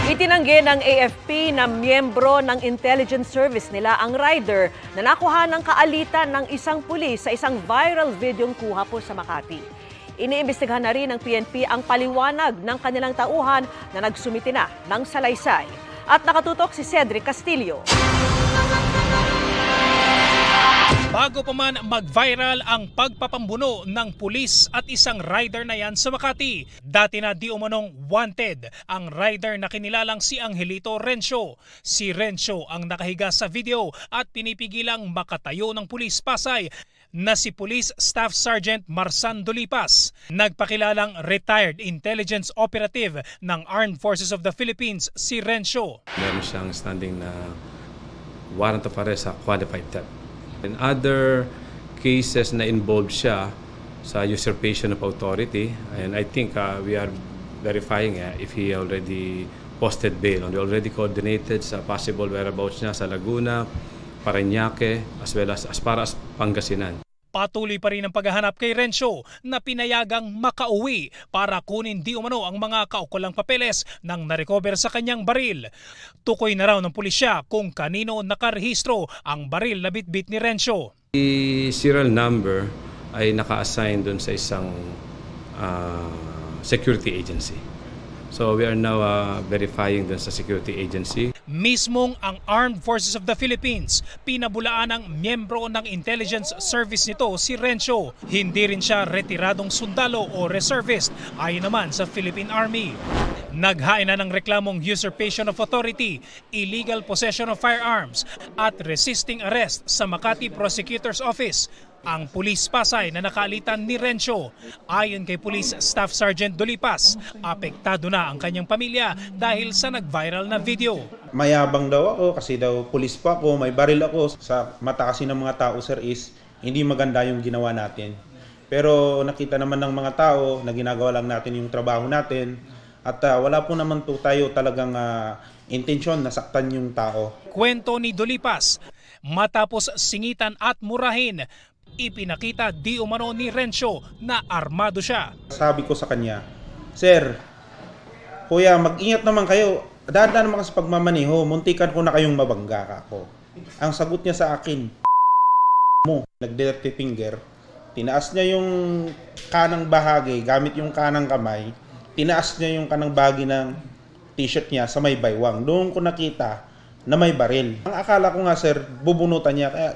Itinanggi ng AFP na miyembro ng intelligence service nila ang rider na nakuha ng kaalitan ng isang pulis sa isang viral videong kuha po sa Makati. Iniimbestigahan na rin ng PNP ang paliwanag ng kanilang tauhan na nagsumiti na ng salaysay. At nakatutok si Cedric Castillo. Bago pa man mag-viral ang pagpapambuno ng pulis at isang rider na yan sa Makati, dati na di umanong wanted ang rider na kinilalang si Angelito Rencio. Si Rencio ang nakahiga sa video at pinipigilang makatayo ng pulis Pasay na si Police Staff Sergeant Marsan Dolipas, nagpakilalang retired intelligence operative ng Armed Forces of the Philippines si Rencio. Meron siyang standing na warrant of arrest sa qualified theft. In other cases na involved siya sa usurpation of authority, and I think we are verifying if he already posted bail. We already coordinated sa possible whereabouts niya sa Laguna, Parañaque, as well as far as Pangasinan. Patuloy pa rin ang paghahanap kay Rencio na pinayagang makauwi para kunin di umano ang mga kaukulang papeles nang narecover sa kanyang baril. Tukoy na raw ng pulisya kung kanino nakarehistro ang baril na bitbit ni Rencio. The serial number ay naka-assign doon sa isang security agency. So we are now verifying doon sa security agency. Mismong ang Armed Forces of the Philippines, pinabulaan ng miyembro ng intelligence service nito si Rencio. Hindi rin siya retiradong sundalo o reservist ayon naman sa Philippine Army. Naghain na ng reklamong usurpation of authority, illegal possession of firearms at resisting arrest sa Makati Prosecutor's Office ang Police Pasay na nakaalitan ni Rencio. Ayon kay Police Staff Sergeant Dolipas, apektado na ang kanyang pamilya dahil sa nag-viral na video. Mayabang daw ako kasi daw pulis pa ako, may baril ako. Sa mata kasi ng mga tao, sir, is hindi maganda yung ginawa natin. Pero nakita naman ng mga tao na ginagawa lang natin yung trabaho natin at wala po naman po tayo talagang intensyon na saktan yung tao. Kwento ni Dolipas, matapos singitan at murahin, ipinakita di umano ni Rencio na armado siya. Sabi ko sa kanya, "Sir, kuya, mag-ingat naman kayo. Dahan-dahan naman kasi pagmamaneho, muntikan ko na kayong mabangga ka ako." Ang sagot niya sa akin, mo, nag-dirty finger. Tinaas niya yung kanang bahagi, gamit yung kanang kamay. Tinaas niya yung kanang bahagi ng t-shirt niya sa may baywang. Doon ko nakita na may baril. Ang akala ko nga, sir, bubunutan niya. Kaya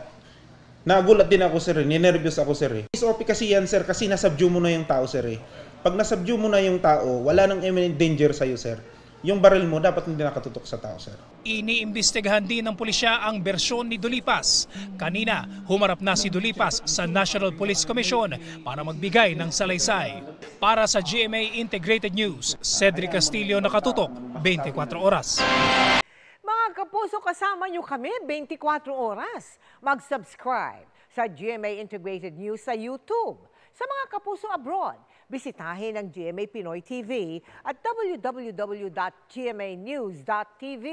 nagulat din ako, sir. Ninervyos ako, sir. SOP kasi yan, sir, kasi nasubdue mo na yung tao, sir. Pag nasubdue mo na yung tao, wala nang imminent danger sa'yo, sir. Yung baril mo dapat hindi nakatutok sa tao, sir. Iniimbestigahan din ng pulisya ang bersyon ni Dolipas. Kanina, humarap na si Dolipas sa National Police Commission para magbigay ng salaysay. Para sa GMA Integrated News, Cedric Castillo, nakatutok, 24 oras. Mga kapuso, kasama nyo kami 24 oras. Mag-subscribe sa GMA Integrated News sa YouTube. Sa mga kapuso abroad, bisitahin ang GMA Pinoy TV at www.gmanews.tv.